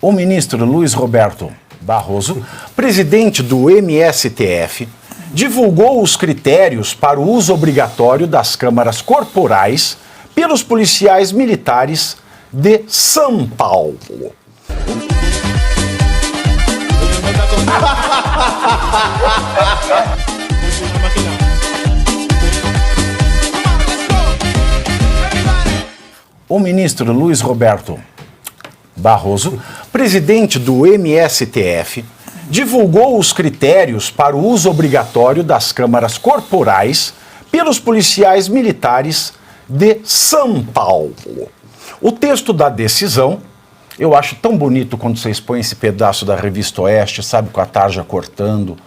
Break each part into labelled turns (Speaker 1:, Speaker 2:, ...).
Speaker 1: O ministro Luiz Roberto Barroso, presidente do MSTF, divulgou os critérios para o uso obrigatório das câmaras corporais pelos policiais militares de São Paulo. O ministro Luiz Roberto Barroso, presidente do MSTF, divulgou os critérios para o uso obrigatório das câmaras corporais pelos policiais militares de São Paulo. O texto da decisão, eu acho tão bonito quando vocês põem esse pedaço da Revista Oeste, sabe, com a tarja cortando,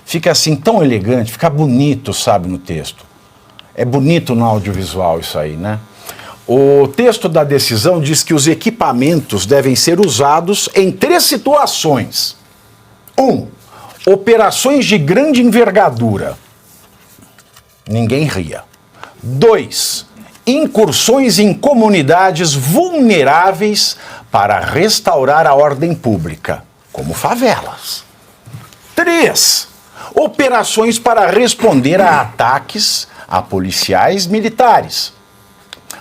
Speaker 1: fica assim tão elegante, fica bonito, sabe, no texto. É bonito no audiovisual isso aí, né? O texto da decisão diz que os equipamentos devem ser usados em 3 situações. 1. Operações de grande envergadura. Ninguém ria. 2. Incursões em comunidades vulneráveis para restaurar a ordem pública, como favelas. 3. Operações para responder a ataques a policiais militares.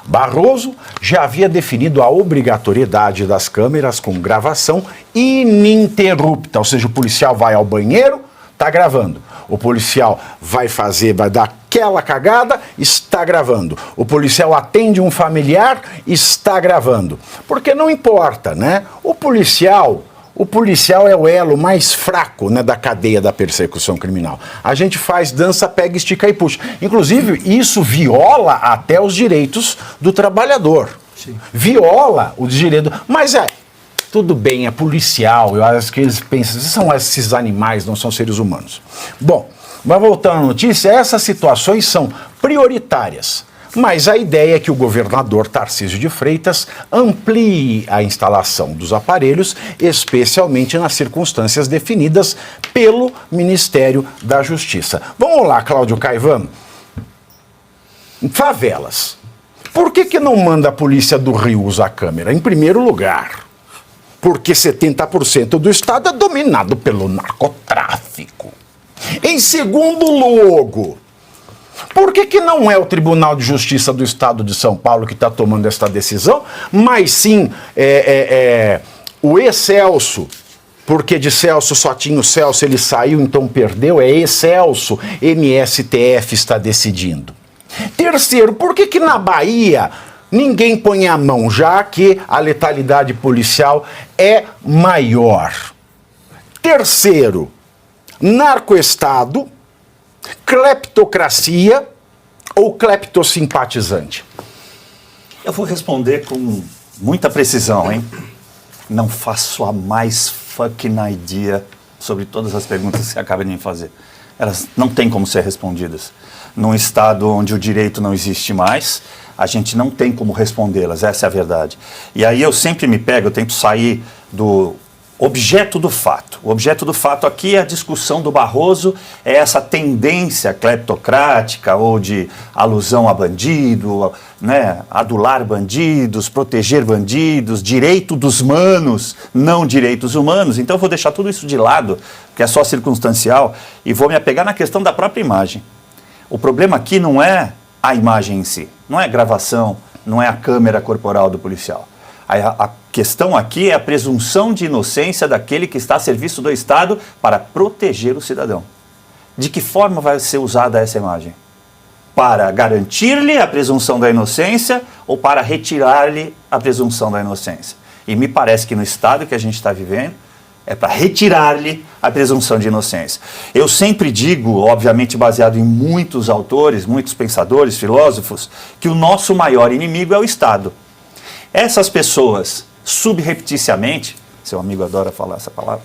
Speaker 1: Barroso já havia definido a obrigatoriedade das câmeras com gravação ininterrupta, ou seja, o policial vai ao banheiro, está gravando. O policial vai dar aquela cagada, está gravando. O policial atende um familiar, está gravando. Porque não importa, né? O policial é o elo mais fraco, né, da cadeia da persecução criminal. A gente faz dança, pega, estica e puxa. Inclusive, isso viola até os direitos do trabalhador. Sim. Viola os direitos. Mas tudo bem, é policial. Eu acho que eles pensam, são esses animais, não são seres humanos. Bom, mas voltando à notícia, essas situações são prioritárias. Mas a ideia é que o governador Tarcísio de Freitas amplie a instalação dos aparelhos, especialmente nas circunstâncias definidas pelo Ministério da Justiça. Vamos lá, Cláudio Caivano. Favelas. Por que não manda a polícia do Rio usar câmera? Em primeiro lugar, porque 70% do estado é dominado pelo narcotráfico. Em segundo lugar, por que não é o Tribunal de Justiça do Estado de São Paulo que está tomando esta decisão, mas sim o ex-Celso, porque de Celso só tinha o Celso, ele saiu, então perdeu, é ex-Celso, MSTF está decidindo. Terceiro, por que na Bahia ninguém põe a mão, já que a letalidade policial é maior? Terceiro, narcoestado, cleptocracia ou cleptosimpatizante?
Speaker 2: Eu vou responder com muita precisão, hein? Não faço a mais fucking idea sobre todas as perguntas que você acaba de me fazer. Elas não têm como ser respondidas. Num estado onde o direito não existe mais, a gente não tem como respondê-las, essa é a verdade. E aí eu sempre me pego, eu tento sair do objeto do fato. O objeto do fato aqui é a discussão do Barroso, é essa tendência cleptocrática ou de alusão a bandido, né, adular bandidos, proteger bandidos, direito dos manos, não direitos humanos. Então eu vou deixar tudo isso de lado, que é só circunstancial, e vou me apegar na questão da própria imagem. O problema aqui não é a imagem em si, não é a gravação, não é a câmera corporal do policial. A questão aqui é a presunção de inocência daquele que está a serviço do Estado para proteger o cidadão. De que forma vai ser usada essa imagem? Para garantir-lhe a presunção da inocência ou para retirar-lhe a presunção da inocência? E me parece que no Estado que a gente está vivendo é para retirar-lhe a presunção de inocência. Eu sempre digo, obviamente baseado em muitos autores, muitos pensadores, filósofos, que o nosso maior inimigo é o Estado. Essas pessoas, subrepticiamente, seu amigo adora falar essa palavra,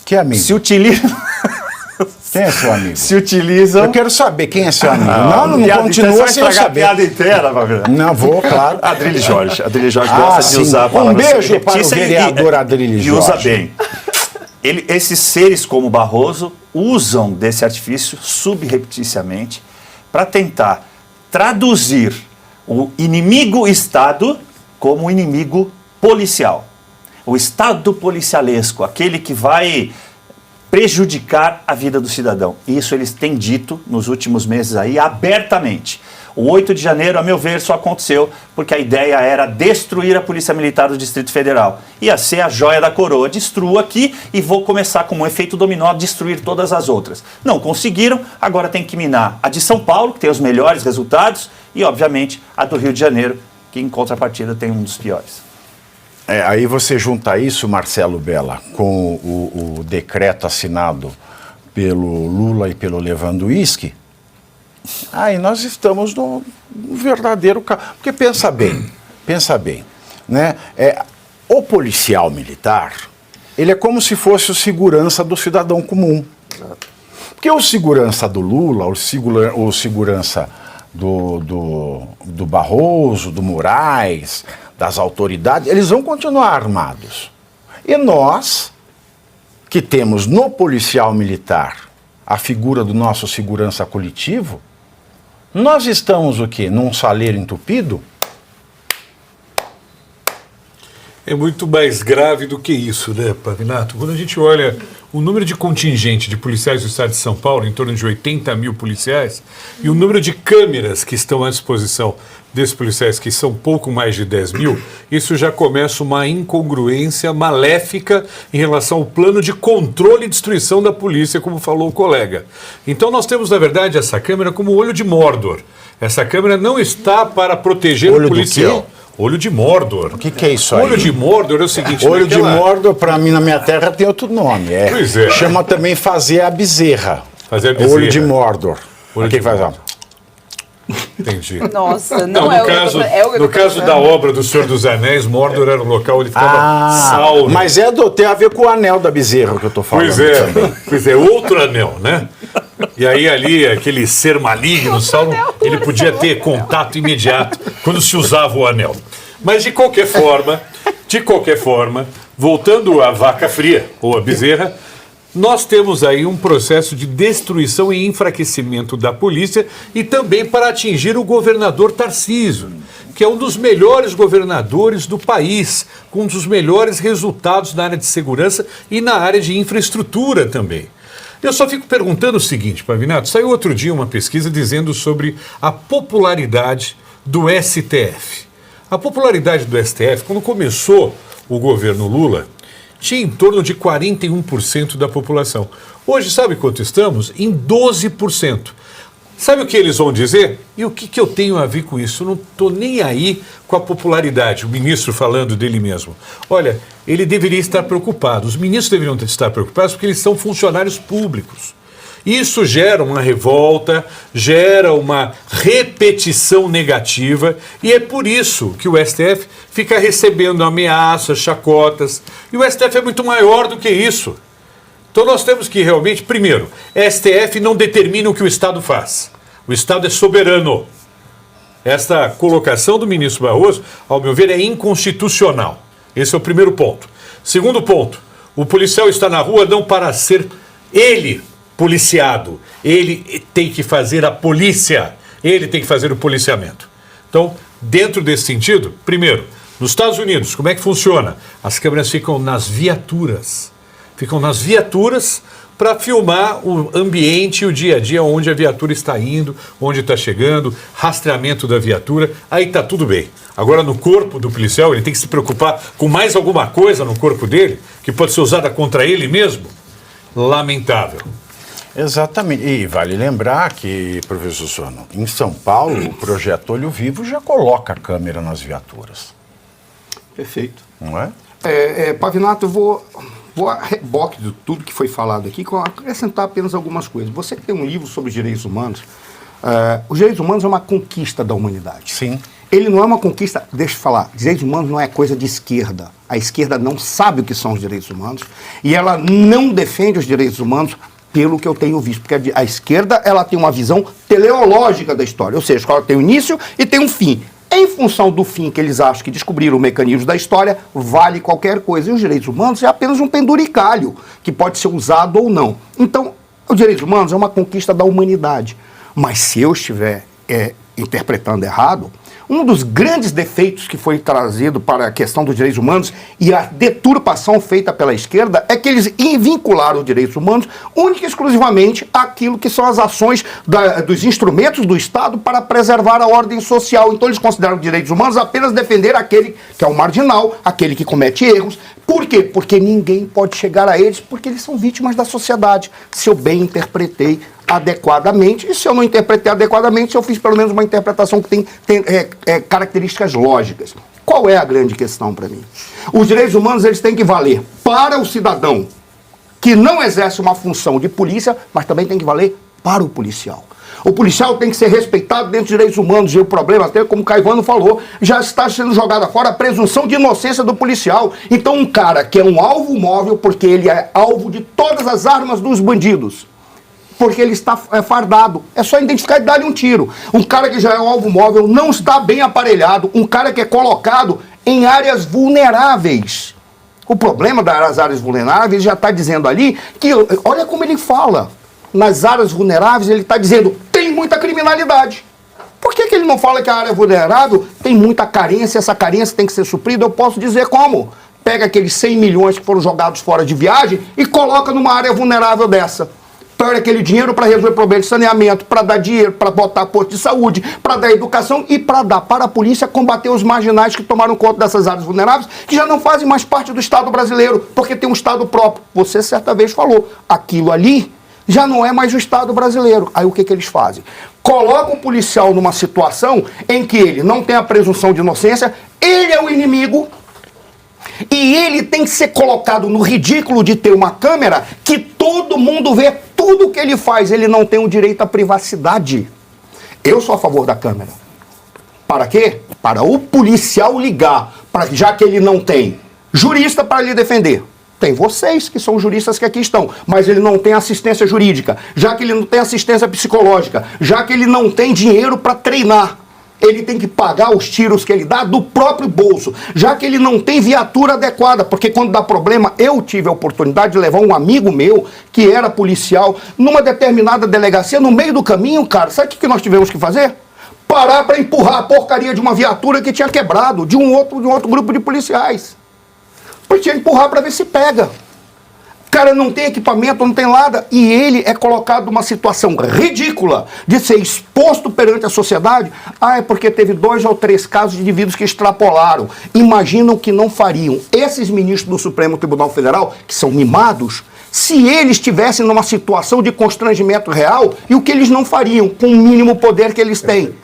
Speaker 1: que amigo?
Speaker 2: Se utilizam...
Speaker 1: Quem é seu amigo?
Speaker 2: Se utilizam...
Speaker 1: Eu quero saber quem é seu amigo. Não continua sem eu saber.
Speaker 2: A piada inteira, Fabiano.
Speaker 1: Não, vou, claro.
Speaker 2: Adrilho Jorge. Adrilho Jorge gosta de usar a palavra.
Speaker 1: Beijo para o vereador Adrilho Jorge.
Speaker 2: E usa bem. Esses seres como Barroso usam desse artifício subrepticiamente para tentar traduzir o inimigo Estado como inimigo policial. o Estado policialesco, aquele que vai prejudicar a vida do cidadão. Isso eles têm dito nos últimos meses aí abertamente. O 8 de janeiro, a meu ver, só aconteceu porque a ideia era destruir a Polícia Militar do Distrito Federal. Ia ser a joia da coroa. Destruo aqui e vou começar, como um efeito dominó, a destruir todas as outras. Não conseguiram, agora tem que minar a de São Paulo, que tem os melhores resultados, e, obviamente, a do Rio de Janeiro, que, em contrapartida, tem um dos piores.
Speaker 1: Aí você junta isso, Marcelo Bella, com o decreto assinado pelo Lula e pelo Lewandowski. Aí nós estamos no verdadeiro caso. Porque pensa bem, né? O policial militar, ele é como se fosse o segurança do cidadão comum. Porque o segurança do Lula, o segurança do Barroso, do Moraes, das autoridades, eles vão continuar armados. E nós, que temos no policial militar a figura do nosso segurança coletivo, nós estamos o quê? Num saleiro entupido?
Speaker 3: É muito mais grave do que isso, né, Pavinato? Quando a gente olha o número de contingente de policiais do estado de São Paulo, em torno de 80 mil policiais, e o número de câmeras que estão à disposição desses policiais, que são pouco mais de 10 mil, isso já começa uma incongruência maléfica em relação ao plano de controle e destruição da polícia, como falou o colega. Então nós temos, na verdade, essa câmera como olho de Mordor. Essa câmera não está para proteger o policial. Olho de Mordor.
Speaker 1: O que é isso aí?
Speaker 3: Olho de Mordor é o seguinte...
Speaker 1: Olho de Mordor, para mim, na minha terra, tem outro nome.
Speaker 3: Pois é.
Speaker 1: Chama também fazer a bezerra.
Speaker 3: Fazer a bezerra.
Speaker 1: Olho de Mordor.
Speaker 3: Olho
Speaker 1: Aqui
Speaker 3: de
Speaker 1: faz, ó.
Speaker 3: Entendi.
Speaker 4: Nossa,
Speaker 3: Não, no caso da obra do Senhor dos Anéis, Mordor era o local onde ficava Sauron.
Speaker 1: Mas tem a ver com o anel da bezerra que eu tô falando.
Speaker 3: Pois é, outro anel, né? E aí ali, aquele ser maligno, Sauron, ele podia ter contato imediato quando se usava o anel. Mas de qualquer forma, voltando à vaca fria, ou à bezerra, nós temos aí um processo de destruição e enfraquecimento da polícia e também para atingir o governador Tarcísio, que é um dos melhores governadores do país, com um dos melhores resultados na área de segurança e na área de infraestrutura também. Eu só fico perguntando o seguinte, Pavinato, saiu outro dia uma pesquisa dizendo sobre a popularidade do STF. A popularidade do STF, quando começou o governo Lula, tinha em torno de 41% da população. Hoje, sabe quanto estamos? Em 12%. Sabe o que eles vão dizer? E o que eu tenho a ver com isso? Eu não estou nem aí com a popularidade. O ministro falando dele mesmo. Olha, ele deveria estar preocupado. Os ministros deveriam estar preocupados porque eles são funcionários públicos. Isso gera uma revolta, gera uma repetição negativa e é por isso que o STF fica recebendo ameaças, chacotas. E o STF é muito maior do que isso. Então nós temos que realmente, primeiro, STF não determina o que o Estado faz. O Estado é soberano. Esta colocação do ministro Barroso, ao meu ver, é inconstitucional. Esse é o primeiro ponto. Segundo ponto, o policial está na rua não para ser ele policiado. Ele tem que fazer a polícia. Ele tem que fazer o policiamento. Então, dentro desse sentido, primeiro, nos Estados Unidos, como é que funciona? As câmeras ficam nas viaturas. Ficam nas viaturas para filmar o ambiente e o dia a dia onde a viatura está indo, onde está chegando, rastreamento da viatura, aí está tudo bem. Agora no corpo do policial, ele tem que se preocupar com mais alguma coisa no corpo dele, que pode ser usada contra ele mesmo? Lamentável.
Speaker 1: Exatamente. E vale lembrar que, professor Sono, em São Paulo, o projeto Olho Vivo já coloca a câmera nas viaturas.
Speaker 5: Perfeito.
Speaker 1: Não é?
Speaker 5: Pavinato, eu vou a reboque de tudo que foi falado aqui, acrescentar apenas algumas coisas. Você que tem um livro sobre os direitos humanos, os direitos humanos é uma conquista da humanidade.
Speaker 1: Sim.
Speaker 5: Ele não é uma conquista, deixa eu falar, direitos humanos não é coisa de esquerda. A esquerda não sabe o que são os direitos humanos e ela não defende os direitos humanos pelo que eu tenho visto, porque a esquerda ela tem uma visão teleológica da história, ou seja, ela tem um início e tem um fim. Em função do fim que eles acham que descobriram o mecanismo da história, vale qualquer coisa. E os direitos humanos é apenas um penduricalho que pode ser usado ou não. Então, os direitos humanos é uma conquista da humanidade. Mas se eu estiver interpretando errado, Um dos grandes defeitos que foi trazido para a questão dos direitos humanos e a deturpação feita pela esquerda é que eles vincularam os direitos humanos única e exclusivamente àquilo que são as ações dos instrumentos do Estado para preservar a ordem social. Então eles consideram direitos humanos apenas defender aquele que é o marginal, aquele que comete erros. Por quê? Porque ninguém pode chegar a eles, porque eles são vítimas da sociedade. Se eu bem interpretei adequadamente, e se eu não interpretei adequadamente, eu fiz pelo menos uma interpretação que tem características lógicas. Qual é a grande questão para mim? Os direitos humanos eles têm que valer para o cidadão que não exerce uma função de polícia, mas também tem que valer para o policial. O policial tem que ser respeitado dentro dos direitos humanos, e o problema, até como o Caivano falou, já está sendo jogada fora a presunção de inocência do policial. Então um cara que é um alvo móvel, porque ele é alvo de todas as armas dos bandidos, porque ele está fardado, é só identificar e dar-lhe um tiro. Um cara que já é um alvo móvel, não está bem aparelhado, um cara que é colocado em áreas vulneráveis. O problema das áreas vulneráveis já está dizendo ali que, olha como ele fala, nas áreas vulneráveis ele está dizendo, tem muita criminalidade. Por que ele não fala que a área vulnerável tem muita carência, essa carência tem que ser suprida? Eu posso dizer como. Pega aqueles 100 milhões que foram jogados fora de viagem e coloca numa área vulnerável dessa. Pega aquele dinheiro para resolver problemas de saneamento, para dar dinheiro, para botar posto de saúde, para dar educação e para dar para a polícia combater os marginais que tomaram conta dessas áreas vulneráveis, que já não fazem mais parte do Estado brasileiro, porque tem um Estado próprio. Você certa vez falou, aquilo ali já não é mais o Estado brasileiro. Aí o que eles fazem? Colocam o policial numa situação em que ele não tem a presunção de inocência, ele é o inimigo, e ele tem que ser colocado no ridículo de ter uma câmera que todo mundo vê tudo o que ele faz. Ele não tem o direito à privacidade. Eu sou a favor da câmera. Para quê? Para o policial ligar, já que ele não tem jurista para lhe defender. Tem vocês, que são juristas que aqui estão, mas ele não tem assistência jurídica, já que ele não tem assistência psicológica, já que ele não tem dinheiro para treinar. Ele tem que pagar os tiros que ele dá do próprio bolso, já que ele não tem viatura adequada, porque quando dá problema, eu tive a oportunidade de levar um amigo meu, que era policial, numa determinada delegacia, no meio do caminho, cara, sabe o que nós tivemos que fazer? Parar para empurrar a porcaria de uma viatura que tinha quebrado, de um outro grupo de policiais. Porque tinha que empurrar para ver se pega. O cara não tem equipamento, não tem nada, e ele é colocado numa situação ridícula de ser exposto perante a sociedade. Ah, é porque teve 2 ou 3 casos de indivíduos que extrapolaram. Imaginam que não fariam. Esses ministros do Supremo Tribunal Federal, que são mimados, se eles estivessem numa situação de constrangimento real, e o que eles não fariam com o mínimo poder que eles têm?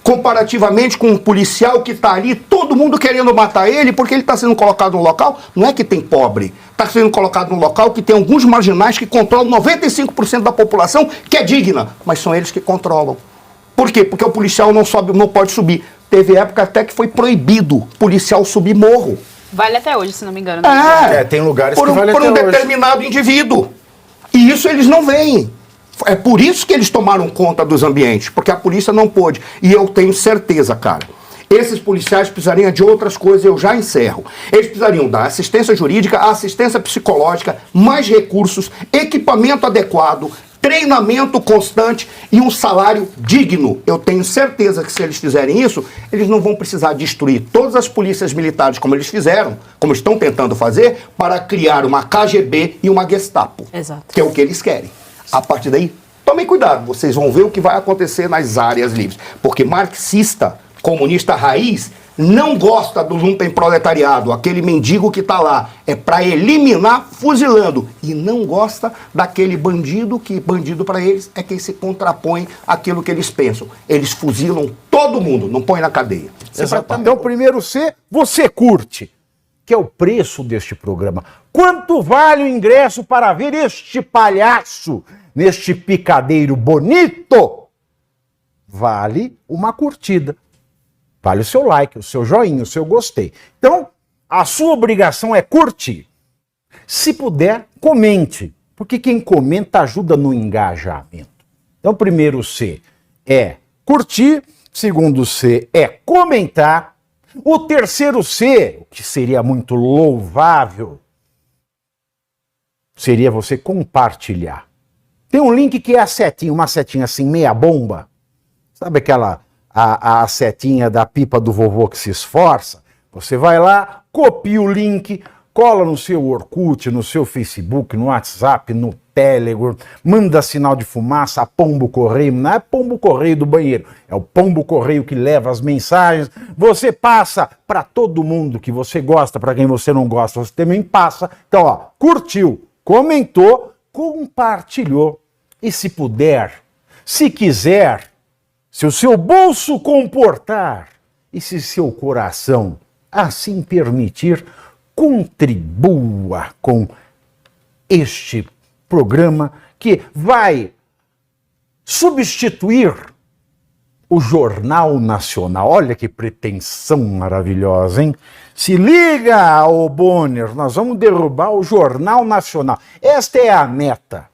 Speaker 5: Comparativamente com um policial que está ali, todo mundo querendo matar ele, porque ele está sendo colocado num local, não é que tem pobre, está sendo colocado num local que tem alguns marginais que controlam 95% da população, que é digna, mas são eles que controlam. Por quê? Porque o policial não pode subir. Teve época até que foi proibido policial subir morro.
Speaker 4: Vale até hoje, se não me engano.
Speaker 1: Tem lugares que vale
Speaker 5: por
Speaker 1: até
Speaker 5: um
Speaker 1: hoje.
Speaker 5: determinado indivíduo. E isso eles não veem. É por isso que eles tomaram conta dos ambientes, porque a polícia não pôde. E eu tenho certeza, cara, esses policiais precisariam de outras coisas, eu já encerro. Eles precisariam da assistência jurídica, assistência psicológica, mais recursos, equipamento adequado, treinamento constante e um salário digno. Eu tenho certeza que se eles fizerem isso, eles não vão precisar destruir todas as polícias militares como eles fizeram, como estão tentando fazer, para criar uma KGB e uma Gestapo.
Speaker 4: Exato.
Speaker 5: Que é o que eles querem. A partir daí, tomem cuidado, vocês vão ver o que vai acontecer nas áreas livres. Porque marxista, comunista raiz, não gosta do lumpenproletariado, aquele mendigo que está lá. É para eliminar fuzilando. E não gosta daquele bandido, que bandido para eles é quem se contrapõe àquilo que eles pensam. Eles fuzilam todo mundo, não põe na cadeia.
Speaker 1: Exatamente. Então, primeiro C, você curte, que é o preço deste programa. Quanto vale o ingresso para ver este palhaço neste picadeiro bonito? Vale uma curtida. Vale o seu like, o seu joinha, o seu gostei. Então, a sua obrigação é curtir. Se puder, comente, porque quem comenta ajuda no engajamento. Então, primeiro C é curtir, segundo C é comentar, o terceiro C, o que seria muito louvável, seria você compartilhar. Tem um link que é a setinha, uma setinha assim, meia bomba. Sabe a setinha da pipa do vovô que se esforça, você vai lá, copia o link, cola no seu Orkut, no seu Facebook, no WhatsApp, no Telegram, manda sinal de fumaça, pombo correio, não é pombo correio do banheiro, é o pombo correio que leva as mensagens, você passa para todo mundo que você gosta, para quem você não gosta, você também passa. Então, ó, curtiu, comentou, compartilhou e se puder, se quiser, se o seu bolso comportar e se seu coração assim permitir, contribua com este programa que vai substituir o Jornal Nacional. Olha que pretensão maravilhosa, hein? Se liga, ô Bonner, nós vamos derrubar o Jornal Nacional. Esta é a meta.